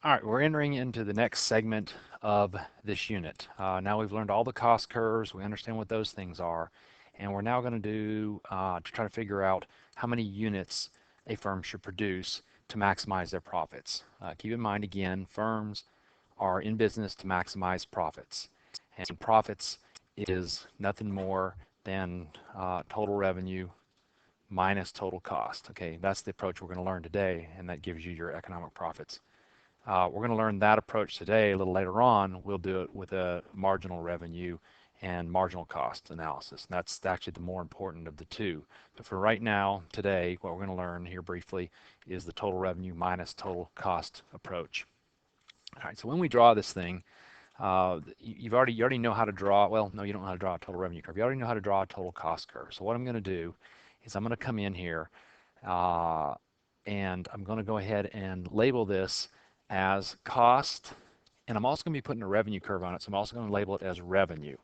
All right, we're entering into the next segment of this unit. Now we've learned all the cost curves, we understand what those things are, and we're now going to do to try to figure out how many units a firm should produce to maximize their profits. Keep in mind again, firms are in business to maximize profits, and profits is nothing more than total revenue minus total cost. Okay, that's the approach we're going to learn today, and that gives you your economic profits. We're going to learn that approach today. A little later on, we'll do it with a marginal revenue and marginal cost analysis. And that's actually the more important of the two. But for right now, today, what we're going to learn here briefly is the total revenue minus total cost approach. All right, so when we draw this thing, you already know how to draw. Well, no, you don't know how to draw a total revenue curve. You already know how to draw a total cost curve. So what I'm going to do is I'm going to come in here and I'm going to go ahead and label this as cost, and I'm also going to be putting a revenue curve on it, so I'm also going to label it as revenue,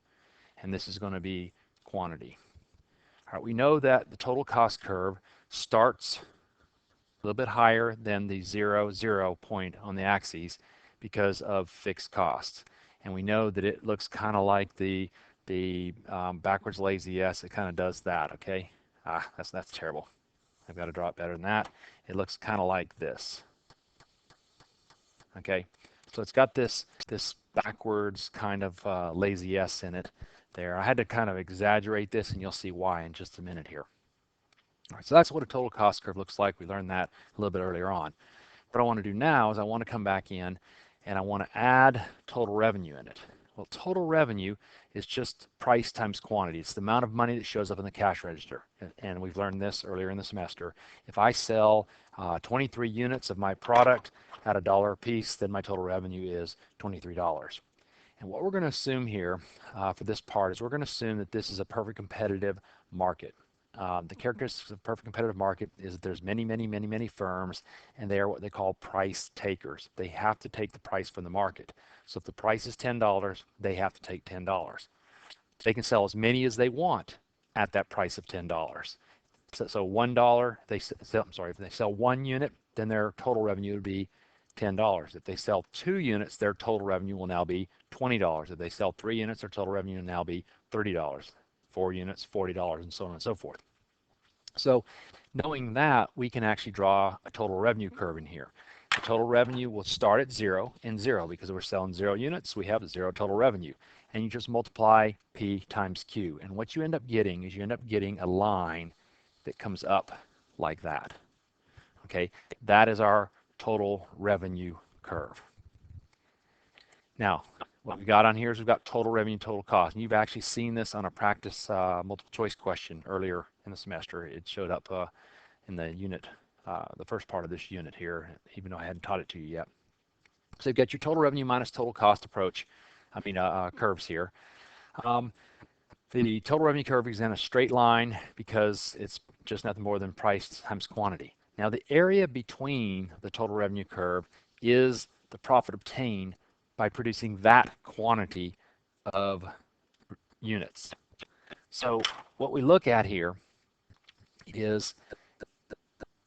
and this is going to be quantity. All right, we know that the total cost curve starts a little bit higher than the 0, 0 point on the axes because of fixed costs, and we know that it looks kind of like the backwards lazy S. It kind of does that. Okay, that's terrible. I've got to draw it better than that. It looks kind of like this. Okay, so it's got this backwards kind of lazy S in it there. I had to kind of exaggerate this, and you'll see why in just a minute here. All right, so that's what a total cost curve looks like. We learned that a little bit earlier on. What I want to do now is I want to come back in and I want to add total revenue in it. Well, total revenue is just price times quantity. It's the amount of money that shows up in the cash register. And we've learned this earlier in the semester. If I sell 23 units of my product at $1 a piece, then my total revenue is $23. And what we're going to assume here for this part is we're going to assume that this is a perfect competitive market. The characteristics of a perfect competitive market is that there's many firms, and they are what they call price takers. They have to take the price from the market. So if the price is $10, they have to take $10. They can sell as many as they want at that price of $10. So $1, if they sell 1 unit, then their total revenue would be $10. If they sell 2 units, their total revenue will now be $20. If they sell 3 units, their total revenue will now be $30. 4 units, $40, and so on and so forth. So knowing that, we can actually draw a total revenue curve in here. The total revenue will start at 0 and 0 because we're selling 0 units. We have 0 total revenue. And you just multiply P times Q. And what you end up getting is you end up getting a line that comes up like that. Okay, that is our total revenue curve. Now, what we got on here is we've got total revenue, total cost. And you've actually seen this on a practice multiple choice question earlier in the semester. It showed up in the unit, the first part of this unit here, even though I hadn't taught it to you yet. So you've got your total revenue minus total cost approach, curves here. The total revenue curve is in a straight line because it's just nothing more than price times quantity. Now the area between the total revenue curve is the profit obtained by producing that quantity of units. So what we look at here is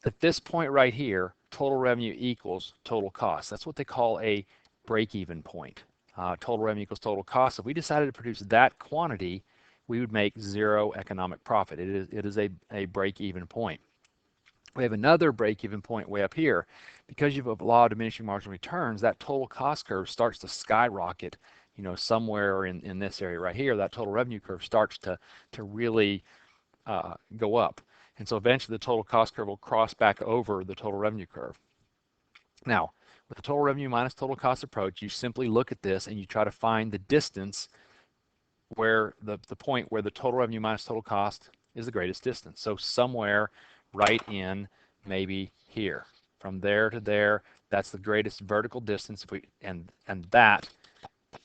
at this point right here, total revenue equals total cost. That's what they call a break-even point. Total revenue equals total cost. If we decided to produce that quantity, we would make 0 economic profit. It is a break-even point. We have another break-even point way up here. Because you have a law of diminishing marginal returns, that total cost curve starts to skyrocket, somewhere in this area right here. That total revenue curve starts to really go up. And so eventually the total cost curve will cross back over the total revenue curve. Now, with the total revenue minus total cost approach, you simply look at this and you try to find the distance where the point where the total revenue minus total cost is the greatest distance. So somewhere right in maybe here. From there to there, that's the greatest vertical distance. And that,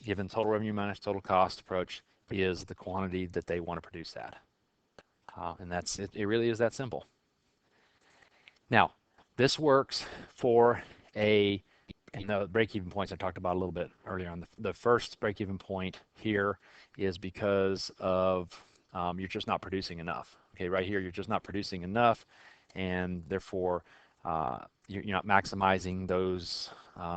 given total revenue minus total cost approach, is the quantity that they want to produce at. And that's it. It really is that simple. Now, this works for and the break-even points I talked about a little bit earlier on. The first break-even point here is because of you're just not producing enough. Okay, right here, you're just not producing enough, and therefore you're not maximizing those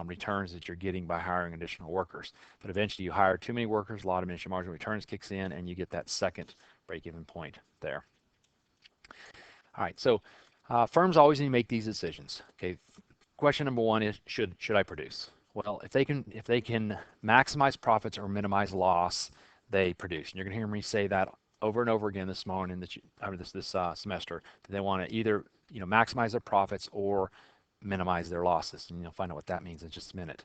returns that you're getting by hiring additional workers. But eventually you hire too many workers, a lot of diminishing marginal returns kicks in, and you get that second break-even point there. All right, so firms always need to make these decisions. Okay, question number one is should I produce? Well, if they can maximize profits or minimize loss, they produce. And you're going to hear me say that over and over again this morning, this semester, that they want to either maximize their profits or minimize their losses. And you'll find out what that means in just a minute.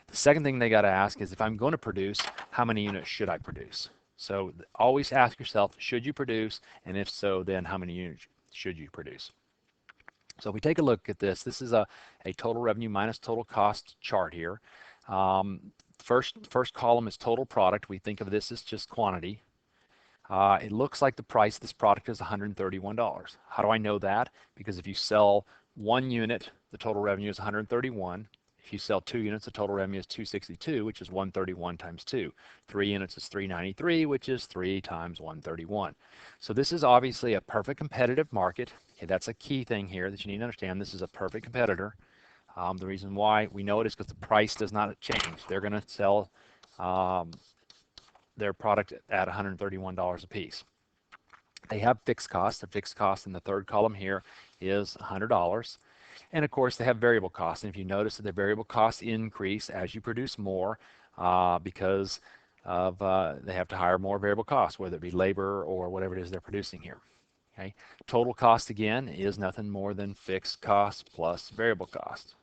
The second thing they got to ask is, if I'm going to produce, how many units should I produce? So always ask yourself, should you produce? And if so, then how many units should you produce? So if we take a look at this, this is a total revenue minus total cost chart here. First column is total product. We think of this as just quantity. It looks like the price of this product is $131. How do I know that? Because if you sell 1 unit, the total revenue is 131. If you sell 2 units, the total revenue is 262, which is 131 times 2. 3 units is 393, which is 3 times 131. So this is obviously a perfect competitive market. Okay, that's a key thing here that you need to understand. This is a perfect competitor. The reason why we know it is because the price does not change. They're going to sell their product at $131 a piece. They have fixed costs. The fixed cost in the third column here is $100. And of course, they have variable costs. And if you notice that the variable costs increase as you produce more because of they have to hire more variable costs, whether it be labor or whatever it is they're producing here. Okay. Total cost, again, is nothing more than fixed costs plus variable costs.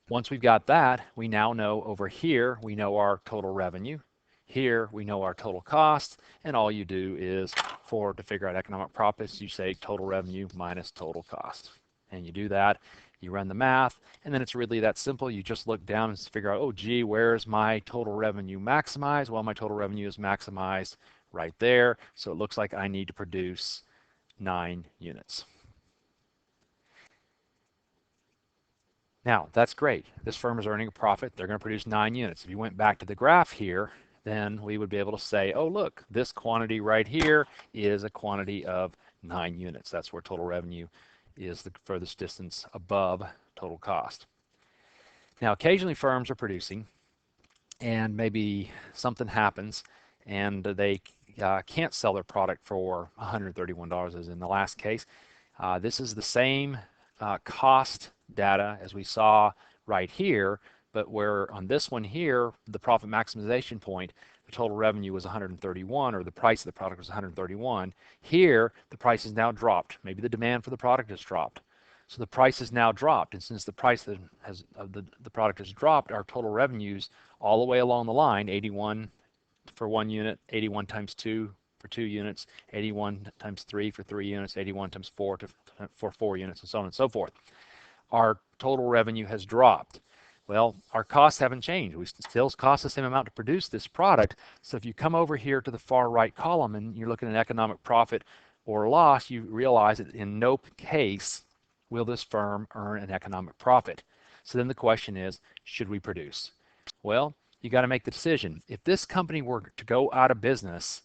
Once we've got that, we now know over here, we know our total revenue. Here, we know our total cost, and all you do is, to figure out economic profits, you say total revenue minus total cost. And you do that, you run the math, and then it's really that simple. You just look down and figure out, oh, gee, where's my total revenue maximized? Well, my total revenue is maximized right there, so it looks like I need to produce 9 units. Now, that's great. This firm is earning a profit. They're going to produce 9 units. If you went back to the graph here, then we would be able to say, oh, look, this quantity right here is a quantity of 9 units. That's where total revenue is the furthest distance above total cost. Now, occasionally firms are producing, and maybe something happens, and they can't sell their product for $131, as in the last case. This is the same cost data as we saw right here, but where on this one here, the profit maximization point, the total revenue was 131, or the price of the product was 131. Here, the price has now dropped. Maybe the demand for the product has dropped. So the price has now dropped, and since the price of the product has dropped, our total revenues all the way along the line, 81 for 1 unit, 81 times 2 for 2 units, 81 times 3 for 3 units, 81 times 4 for 4 units, and so on and so forth. Our total revenue has dropped. Well, our costs haven't changed. We still cost the same amount to produce this product. So if you come over here to the far right column and you're looking at economic profit or loss, you realize that in no case will this firm earn an economic profit. So then the question is, should we produce? Well, you got to make the decision. If this company were to go out of business,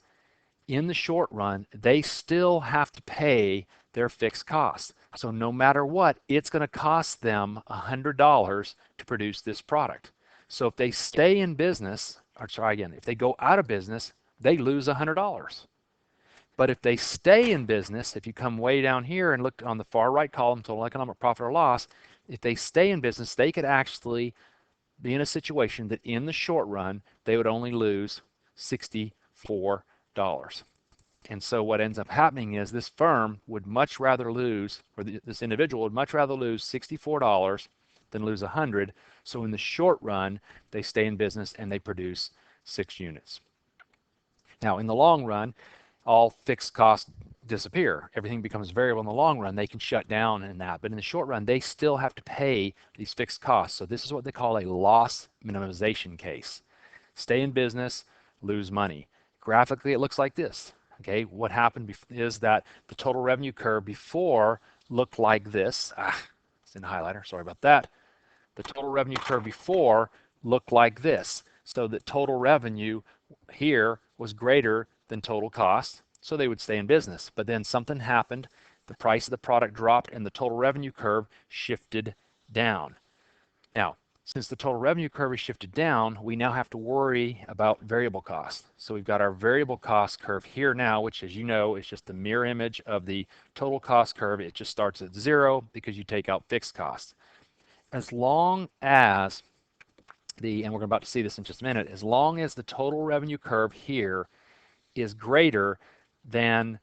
in the short run, they still have to pay their fixed costs. So no matter what, it's going to cost them $100 to produce this product. So if they stay in business, or try again, if they go out of business, they lose $100. But if they stay in business, if you come way down here and look on the far right column, total economic profit or loss, if they stay in business, they could actually be in a situation that in the short run, they would only lose $64. And so what ends up happening is this firm would much rather lose, or this individual would much rather lose $64 than lose 100. So in the short run, they stay in business and they produce 6 units. Now in the long run, all fixed costs disappear. Everything becomes variable in the long run. They can shut down in that. But in the short run, they still have to pay these fixed costs. So this is what they call a loss minimization case. Stay in business, lose money. Graphically, it looks like this. Okay, what happened is that the total revenue curve before looked like this. It's in the highlighter, sorry about that. The total revenue curve before looked like this. So that total revenue here was greater than total cost, so they would stay in business. But then something happened, the price of the product dropped, and the total revenue curve shifted down. Now, since the total revenue curve is shifted down, we now have to worry about variable cost. So we've got our variable cost curve here now, which, as you know, is just the mirror image of the total cost curve. It just starts at 0 because you take out fixed costs. As long as and we're about to see this in just a minute, as long as the total revenue curve here is greater than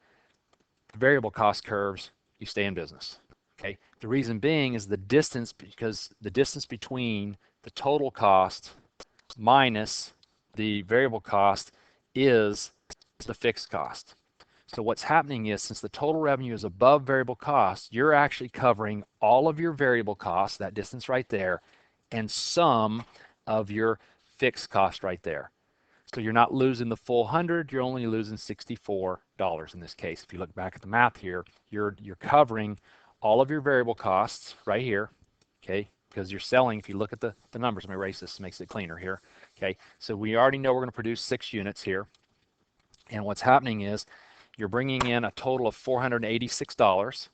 the variable cost curves, you stay in business. Okay. The reason being is the distance, because the distance between the total cost minus the variable cost is the fixed cost. So what's happening is, since the total revenue is above variable cost, you're actually covering all of your variable costs, that distance right there, and some of your fixed cost right there. So you're not losing the full 100, you're only losing $64 in this case. If you look back at the math here, you're covering all of your variable costs right here, okay, because you're selling. If you look at the numbers, let me erase this, makes it cleaner here, okay. So we already know we're going to produce 6 units here, and what's happening is you're bringing in a total of $486,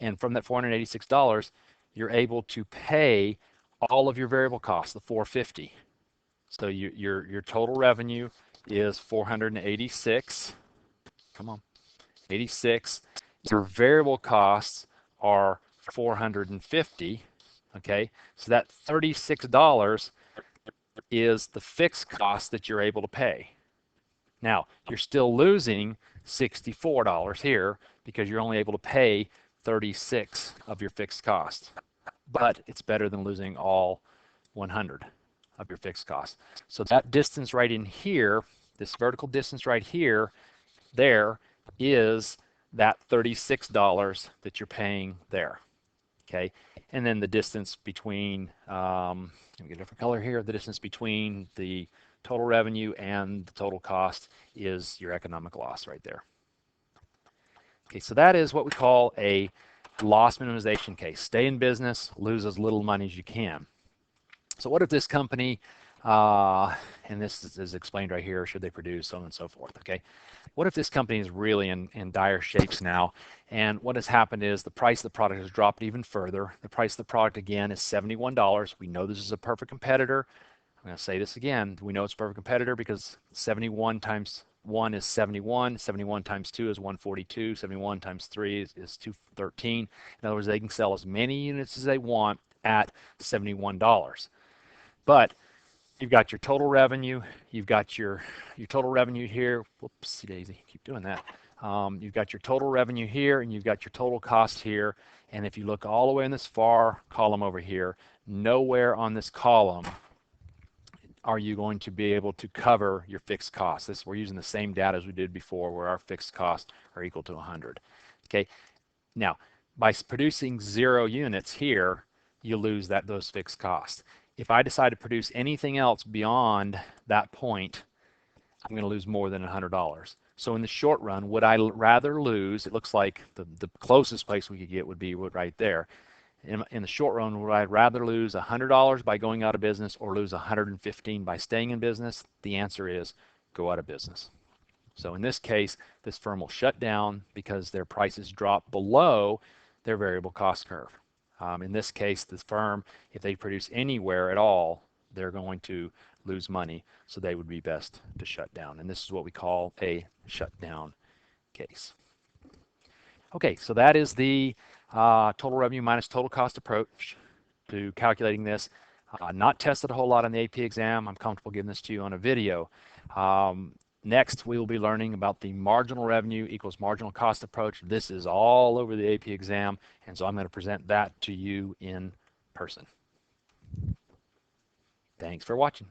and from that $486, you're able to pay all of your variable costs, the $450. So your total revenue is 486. Come on, 86. Your variable costs are 450. Okay, so that $36 is the fixed cost that you're able to pay. Now, you're still losing $64 here because you're only able to pay 36 of your fixed costs. But it's better than losing all 100 of your fixed costs. So that distance right in here, this vertical distance right here, there is that $36 that you're paying there. Okay, and then the distance between, let me get a different color here, the distance between the total revenue and the total cost is your economic loss right there. Okay, so that is what we call a loss minimization case. Stay in business, lose as little money as you can. So what if this company, and this is explained right here, should they produce, so on and so forth, okay? What if this company is really in dire shapes now, and what has happened is the price of the product has dropped even further. The price of the product, again, is $71. We know this is a perfect competitor. I'm going to say this again. We know it's a perfect competitor because 71 times 1 is 71. 71 times 2 is 142. 71 times 3 is 213. In other words, they can sell as many units as they want at $71. But you've got your total revenue, you've got your total revenue here. Whoopsie daisy, keep doing that. You've got your total revenue here, and you've got your total cost here. And if you look all the way in this far column over here, nowhere on this column are you going to be able to cover your fixed costs. We're using the same data as we did before, where our fixed costs are equal to 100. Okay. Now, by producing 0 units here, you lose those fixed costs. If I decide to produce anything else beyond that point, I'm going to lose more than $100. So in the short run, would I rather lose, it looks like the closest place we could get would be right there. In the short run, would I rather lose $100 by going out of business or lose $115 by staying in business? The answer is go out of business. So in this case, this firm will shut down because their prices drop below their variable cost curve. In this case, this firm, if they produce anywhere at all, they're going to lose money, so they would be best to shut down. And this is what we call a shutdown case. Okay, so that is the total revenue minus total cost approach to calculating this. Not tested a whole lot on the AP exam. I'm comfortable giving this to you on a video. Next, we will be learning about the marginal revenue equals marginal cost approach. This is all over the AP exam, and so I'm going to present that to you in person. Thanks for watching.